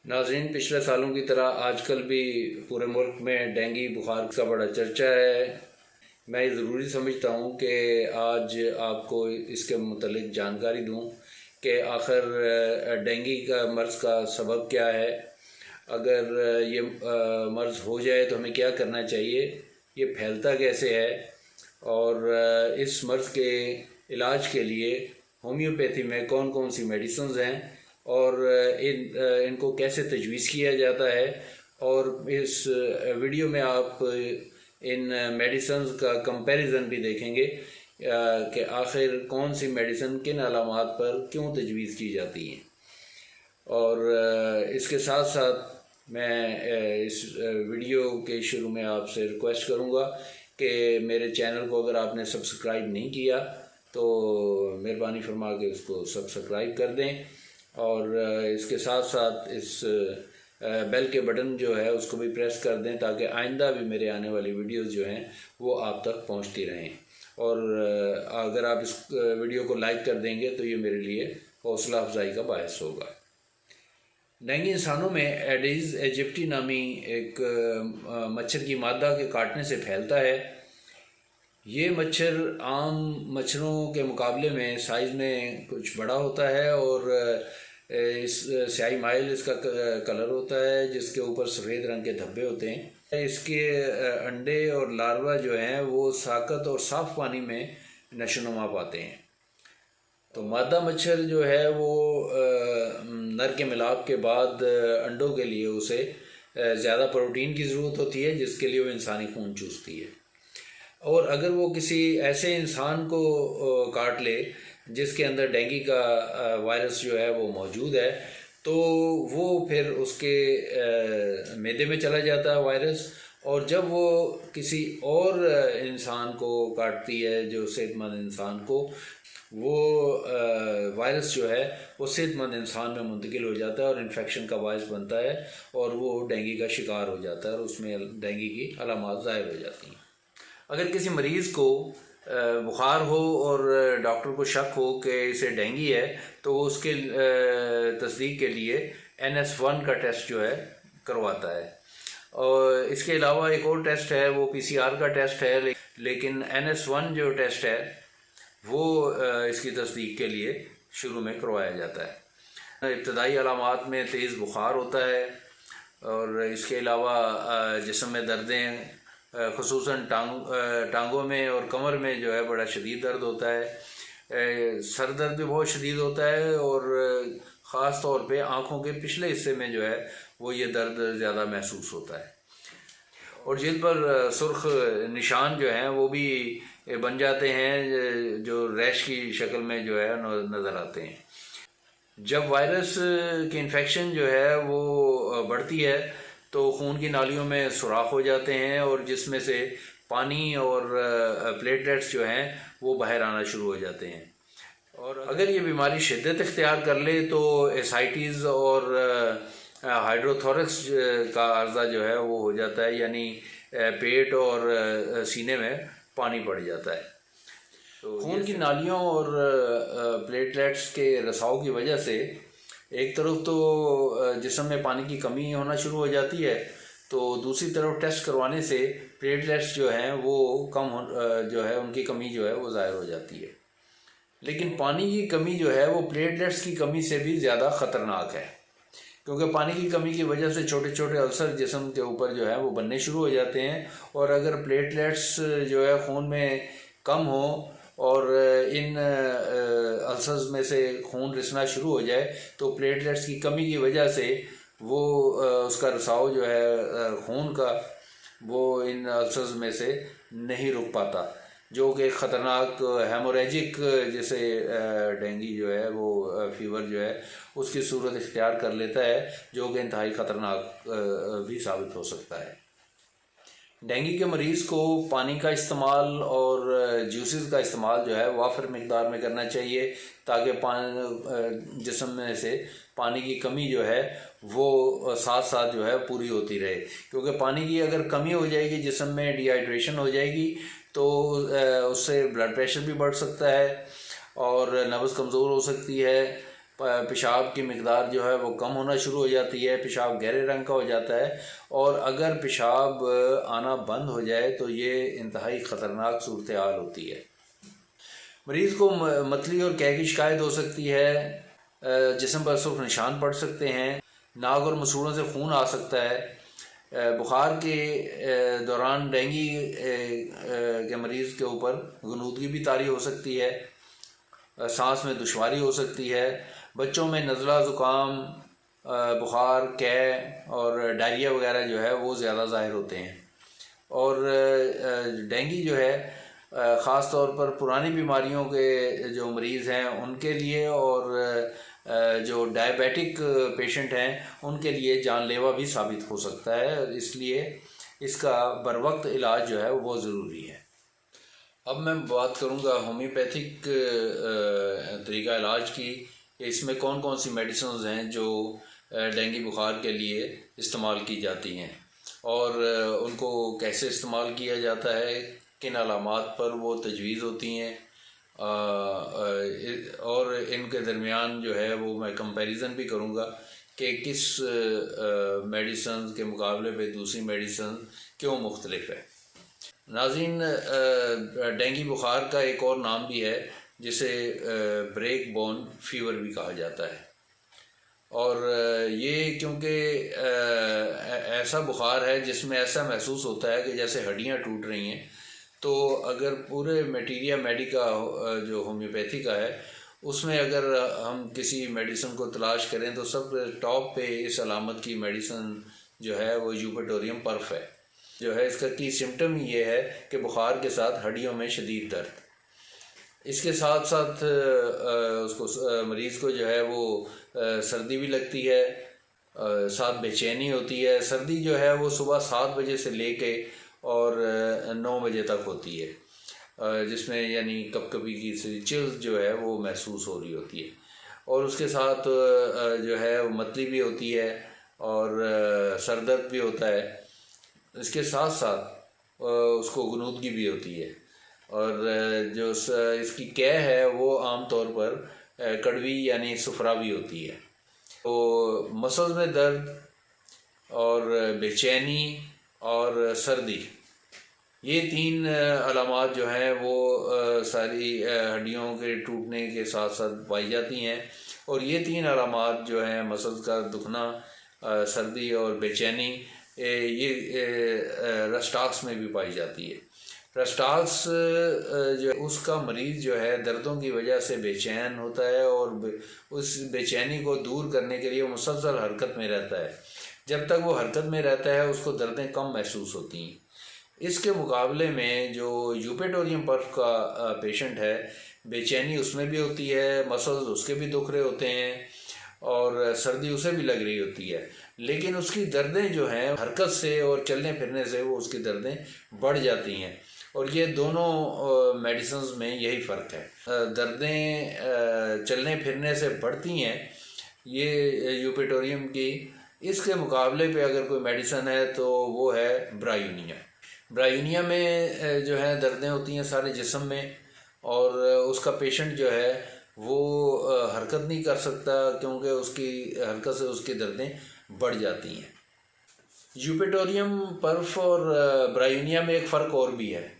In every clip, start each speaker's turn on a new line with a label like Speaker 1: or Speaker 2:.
Speaker 1: नाज़रीन, पिछले सालों की तरह आजकल भी पूरे मुल्क में डेंगू बुखार का बड़ा चर्चा है। मैं ज़रूरी समझता हूँ कि आज आपको इसके मुतल्लिक जानकारी दूँ कि आखिर डेंगू का मर्ज़ का सबब क्या है। अगर ये मर्ज़ हो जाए तो हमें क्या करना चाहिए, ये फैलता कैसे है, और इस मर्ज़ के इलाज के लिए होम्योपैथी में कौन कौन सी मेडिसिन्स हैं और इनको कैसे तजवीज़ किया जाता है। और इस वीडियो में आप इन मेडिसिन्स का कंपैरिजन भी देखेंगे कि आखिर कौन सी मेडिसिन किन अलामात पर क्यों तजवीज़ की जाती हैं। और इसके साथ साथ मैं इस वीडियो के शुरू में आपसे रिक्वेस्ट करूँगा कि मेरे चैनल को अगर आपने सब्सक्राइब नहीं किया तो मेहरबानी फरमा के उसको सब्सक्राइब कर दें, और इसके साथ साथ इस बेल के बटन जो है उसको भी प्रेस कर दें ताकि आइंदा भी मेरे आने वाली वीडियोस जो हैं वो आप तक पहुंचती रहें। और अगर आप इस वीडियो को लाइक कर देंगे तो ये मेरे लिए हौसला अफजाई का बायस होगा। डेंगू इंसानों में एडिस एजिप्टी नामी एक मच्छर की मादा के काटने से फैलता है। ये मच्छर आम मच्छरों के मुकाबले में साइज़ में कुछ बड़ा होता है और इस स्याही माइल इसका कलर होता है जिसके ऊपर सफ़ेद रंग के धब्बे होते हैं। इसके अंडे और लार्वा जो हैं वो साकत और साफ़ पानी में नशोनुमा पाते हैं। तो मादा मच्छर जो है वो नर के मिलाप के बाद अंडों के लिए उसे ज़्यादा प्रोटीन की ज़रूरत होती है जिसके लिए वो इंसानी खून चूसती है। और अगर वो किसी ऐसे इंसान को काट ले जिसके अंदर डेंगू का वायरस जो है वो मौजूद है तो वो फिर उसके मैदे में चला जाता है वायरस, और जब वो किसी और इंसान को काटती है जो सेहतमंद इंसान को, वो वायरस जो है वो सेहतमंद इंसान में मुंतकिल हो जाता है और इन्फेक्शन का बायस बनता है और वो डेंगू का शिकार हो जाता है और उसमें डेंगू की अलामात ज़ाहिर हो जाती हैं। अगर किसी मरीज़ को बुखार हो और डॉक्टर को शक हो कि इसे डेंगू है तो वो उसके तस्दीक के लिए NS1 का टेस्ट जो है करवाता है। और इसके अलावा एक और टेस्ट है वो PCR का टेस्ट है, लेकिन NS1 जो टेस्ट है वो इसकी तस्दीक के लिए शुरू में करवाया जाता है। इब्तदाई अलामात में तेज़ बुखार होता है और इसके अलावा जिस्म में दर्दें ख़ुसूसन टांगों में और कमर में जो है बड़ा शदीद दर्द होता है। सर दर्द भी बहुत शदीद होता है और ख़ास तौर पे आँखों के पिछले हिस्से में जो है वो ये दर्द ज़्यादा महसूस होता है। और जिल्द पर सुर्ख निशान जो हैं वो भी बन जाते हैं जो रैश की शक्ल में जो है नज़र आते हैं। जब वायरस की इन्फेक्शन जो है वो बढ़ती है तो खून की नालियों में सुराख हो जाते हैं और जिसमें से पानी और प्लेटलेट्स जो हैं वो बाहर आना शुरू हो जाते हैं। और अगर ये बीमारी शिद्दत इख्तियार कर ले तो एसाइटिस और हाइड्रोथोरक्स का अर्जा जो है वो हो जाता है, यानी पेट और सीने में पानी पड़ जाता है। तो खून की नालियों और प्लेटलेट्स के रसाव की वजह से एक तरफ तो जिस्म में पानी की कमी होना शुरू हो जाती है, तो दूसरी तरफ टेस्ट करवाने से प्लेटलेट्स जो हैं वो जो है उनकी कमी जो है वो ज़ाहिर हो जाती है। लेकिन पानी की कमी जो है वो प्लेटलेट्स की कमी से भी ज़्यादा ख़तरनाक है, क्योंकि पानी की कमी की वजह से छोटे छोटे अल्सर जिस्म के ऊपर जो है वो बनने शुरू हो जाते हैं। और अगर प्लेटलेट्स जो है खून में कम हो और इन अल्सर्स में से खून रिसना शुरू हो जाए तो प्लेटलेट्स की कमी की वजह से वो उसका रिसाव जो है खून का वो इन अल्सर्स में से नहीं रुक पाता, जो कि ख़तरनाक हेमोरेजिक जैसे डेंगू जो है वो फीवर जो है उसकी सूरत इख्तियार कर लेता है, जो कि इंतहाई ख़तरनाक भी साबित हो सकता है। डेंगू के मरीज़ को पानी का इस्तेमाल और जूसेस का इस्तेमाल जो है वाफिर मिकदार में करना चाहिए ताकि जिस्म में से पानी की कमी जो है वो साथ साथ जो है पूरी होती रहे, क्योंकि पानी की अगर कमी हो जाएगी जिस्म में डिहाइड्रेशन हो जाएगी तो उससे ब्लड प्रेशर भी बढ़ सकता है और नब्ज़ कमज़ोर हो सकती है, पेशाब की मकदार जो है वो कम होना शुरू हो जाती है, पेशाब गहरे रंग का हो जाता है, और अगर पेशाब आना बंद हो जाए तो ये इंतहाई ख़तरनाक सूरत हाल होती है। मरीज़ को मतली और कै की शिकायत हो सकती है, जिस्म पर सुर्ख निशान पड़ सकते हैं, नाक और मसूड़ों से खून आ सकता है। बुखार के दौरान डेंगू के मरीज़ के ऊपर गनूदगी भी तारी हो सकती है, सांस में दुश्वारी हो सकती है। बच्चों में नज़ला, ज़ुकाम, बुखार, कै और डायरिया वगैरह जो है वो ज़्यादा ज़ाहिर होते हैं। और डेंगू जो है ख़ास तौर पर पुरानी बीमारियों के जो मरीज़ हैं उनके लिए, और जो डायबिटिक पेशेंट हैं उनके लिए जानलेवा भी साबित हो सकता है, इसलिए इसका बरवक्त इलाज जो है वो बहुत ज़रूरी है। अब मैं बात करूंगा होम्योपैथिक तरीका इलाज की, इसमें कौन कौन सी मेडिसिन हैं जो डेंगू बुखार के लिए इस्तेमाल की जाती हैं और उनको कैसे इस्तेमाल किया जाता है, किन अलामात पर वो तजवीज़ होती हैं, और इनके दरमियान जो है वो मैं कंपैरिजन भी करूँगा कि किस मेडिसिन के मुकाबले पे दूसरी मेडिसिन क्यों मुख्तलिफ है। नाज़रीन, डेंगू बुखार का एक और नाम भी है जिसे ब्रेक बोन फीवर भी कहा जाता है, और ये क्योंकि ऐसा बुखार है जिसमें ऐसा महसूस होता है कि जैसे हड्डियां टूट रही हैं। तो अगर पूरे मटीरिया मेडिका जो होम्योपैथी का है उसमें अगर हम किसी मेडिसिन को तलाश करें तो सब टॉप पे इस अलामत की मेडिसिन जो है वो यूपेटोरियम पर्फ है, जो है इसका की सिम्टम ये है कि बुखार के साथ हड्डियों में शदीद दर्द, इसके साथ साथ उसको मरीज़ को जो है वो सर्दी भी लगती है, साथ बेचैनी होती है। सर्दी जो है वो सुबह 7 बजे से लेके और 9 बजे तक होती है, जिसमें यानी कभी की चिल्स जो है वो महसूस हो रही होती है, और उसके साथ जो है वो मतली भी होती है और सर दर्द भी होता है। इसके साथ साथ उसको गनूदगी भी होती है, और जो इसकी कै है वो आम तौर पर कड़वी यानी सुफरा भी होती है। तो मसल्स में दर्द और बेचैनी और सर्दी, ये 3 अलामात जो हैं वो सारी हड्डियों के टूटने के साथ साथ पाई जाती हैं, और ये 3 अलामात जो हैं मसल्स का दुखना, सर्दी और बेचैनी, ये रस्टाक्स में भी पाई जाती है। रस्टाक्स जो उसका मरीज़ जो है दर्दों की वजह से बेचैन होता है और उस बेचैनी को दूर करने के लिए मुसलसल हरकत में रहता है। जब तक वो हरकत में रहता है उसको दर्दें कम महसूस होती हैं। इसके मुकाबले में जो यूपेटोरियम पर्फ का पेशेंट है, बेचैनी उसमें भी होती है, मसल्स उसके भी दुख रहे होते हैं और सर्दी उसे भी लग रही होती है, लेकिन उसकी दर्दें जो हैं हरकत से और चलने फिरने से वो उसकी दर्दें बढ़ जाती हैं। और ये दोनों मेडिसिन में यही फ़र्क है, दर्दें चलने फिरने से बढ़ती हैं ये यूपेटोरियम की। इसके मुकाबले पे अगर कोई मेडिसिन है तो वो है ब्रायूनिया। ब्रायूनिया में जो है दर्दें होती हैं सारे जिस्म में, और उसका पेशेंट जो है वो हरकत नहीं कर सकता क्योंकि उसकी हरकत से उसकी दर्दें बढ़ जाती हैं। यूपेटोरियम पर्फ और ब्रायूनिया में एक फ़र्क और भी है।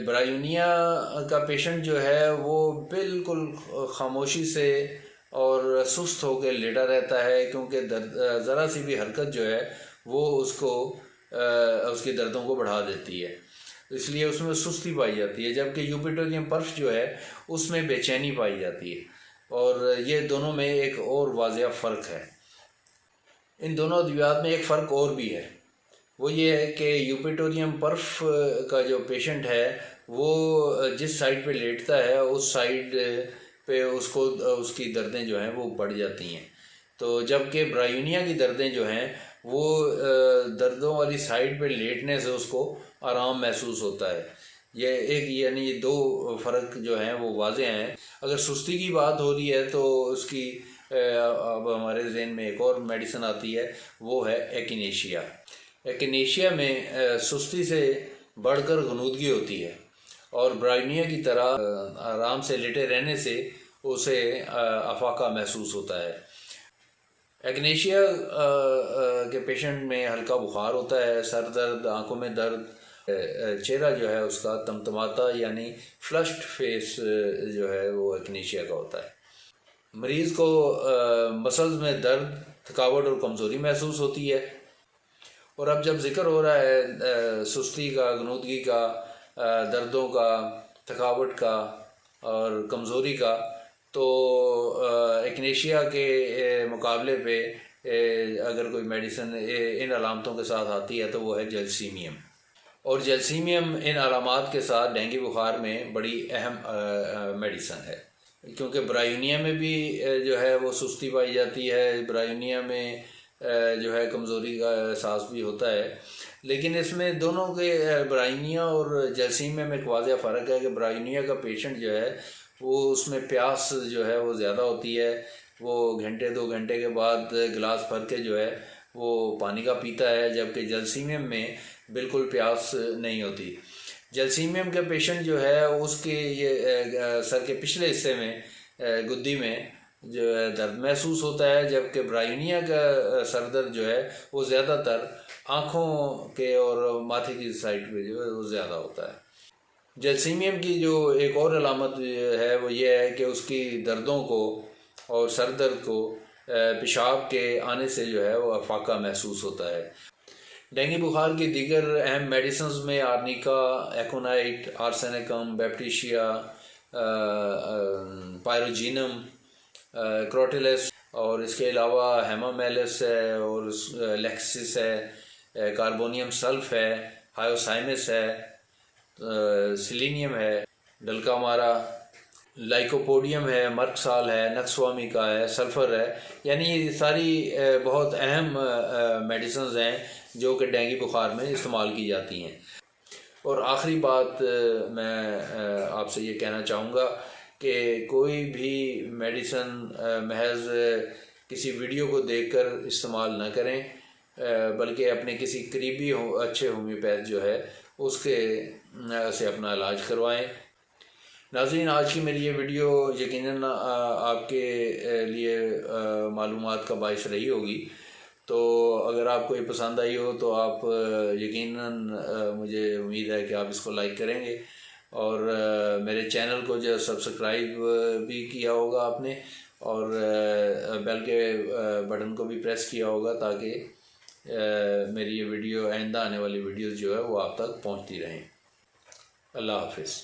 Speaker 1: ब्रायूनिया का पेशेंट जो है वो बिल्कुल खामोशी से और सुस्त होकर लेटा रहता है, क्योंकि ज़रा सी भी हरकत जो है वो उसको उसकी दर्दों को बढ़ा देती है, इसलिए उसमें सुस्ती पाई जाती है। जबकि यूपेटोरियम पर्फ जो है उसमें बेचैनी पाई जाती है, और ये दोनों में एक और वाज़ेह फ़र्क है। इन दोनों अद्वियात में एक फ़र्क और भी है, वो ये है कि यूपेटोरियम पर्फ का जो पेशेंट है वो जिस साइड पे लेटता है उस साइड पे उसको उसकी दर्दें जो हैं वो बढ़ जाती हैं। तो जबकि ब्रायूनिया की दर्दें जो हैं वो दर्दों वाली साइड पे लेटने से उसको आराम महसूस होता है। ये एक यानी ये दो फ़र्क जो हैं वो वाज़े हैं। अगर सुस्ती की बात हो रही है तो उसकी अब हमारे जहन में एक और मेडिसिन आती है, वो है एकिनेशिया। एकिनेशिया में सुस्ती से बढ़कर गनूदगी होती है, और ब्रायूनिया की तरह आराम से लेटे रहने से उसे अफाका महसूस होता है। एक्नेशिया के पेशेंट में हल्का बुखार होता है, सर दर्द, आंखों में दर्द, चेहरा जो है उसका तमतमाता यानी फ्लश्ड फेस जो है वो एक्नेशिया का होता है। मरीज़ को मसल्स में दर्द, थकावट और कमज़ोरी महसूस होती है। और अब जब जिक्र हो रहा है सुस्ती का, गनूदगी का, दर्दों का, थकावट का और कमज़ोरी का, तो एक्नेशिया के मुकाबले पे अगर कोई मेडिसिन इन अलामतों के साथ आती है तो वो है जैल्सीमियम। और जैल्सीमियम इन अलामात के साथ डेंगू बुखार में बड़ी अहम मेडिसन है, क्योंकि ब्रायोनिया में भी जो है वो सुस्ती पाई जाती है, ब्रायोनिया में जो है कमज़ोरी का एहसास भी होता है। लेकिन इसमें दोनों के ब्रायोनिया और जैल्सीमियम में एक वाज़ह फ़र्क है कि ब्रायोनिया का पेशेंट जो है वो उसमें प्यास जो है वो ज़्यादा होती है, वो घंटे 2 घंटे के बाद गिलास भर के जो है वो पानी का पीता है, जबकि जैल्सीमियम में बिल्कुल प्यास नहीं होती। जैल्सीमियम का पेशेंट जो है उसके ये सर के पिछले हिस्से में गुद्दी में जो है दर्द महसूस होता है, जबकि ब्रायोनिया का सर दर्द जो है वो ज़्यादातर आँखों के और माथे की साइड पे जो है वो ज़्यादा होता है। जैल्सीमियम की जो एक और अलामत है वो ये है कि उसकी दर्दों को और सर दर्द को पेशाब के आने से जो है वो अफाका महसूस होता है। डेंगू बुखार की दीगर अहम मेडिसिन में आर्निका, एकोनाइट, आर्सेनिकम, बैप्टीशिया, पायरोजीनम, क्रोटिलस और इसके अलावा हेमामेलिस है और लेक्सिस है, कार्बोनियम सल्फ है, हायोसाइमिस है, सिलीनियम है, डल्कामारा, लाइकोपोडियम है, मर्कसाल है, नक्सवामिका है, सल्फ़र है। यानी ये सारी बहुत अहम मेडिसिन हैं जो कि डेंगू बुखार में इस्तेमाल की जाती हैं। और आखिरी बात मैं आपसे ये कहना चाहूँगा कि कोई भी मेडिसिन महज किसी वीडियो को देखकर इस्तेमाल न करें, बल्कि अपने किसी करीबी अच्छे होम्योपैथ जो है उसके से अपना इलाज करवाएं। नाज़रीन, आज की मेरी ये वीडियो यकीनन आपके लिए मालूमात का बाइस रही होगी, तो अगर आपको ये पसंद आई हो तो आप यकीनन मुझे उम्मीद है कि आप इसको लाइक करेंगे और मेरे चैनल को जो सब्सक्राइब भी किया होगा आपने और बेल के बटन को भी प्रेस किया होगा ताकि मेरी ये वीडियो, आइंदा आने वाली वीडियोज़ जो है वो आप तक पहुँचती रहें। अल्लाह हाफिज़।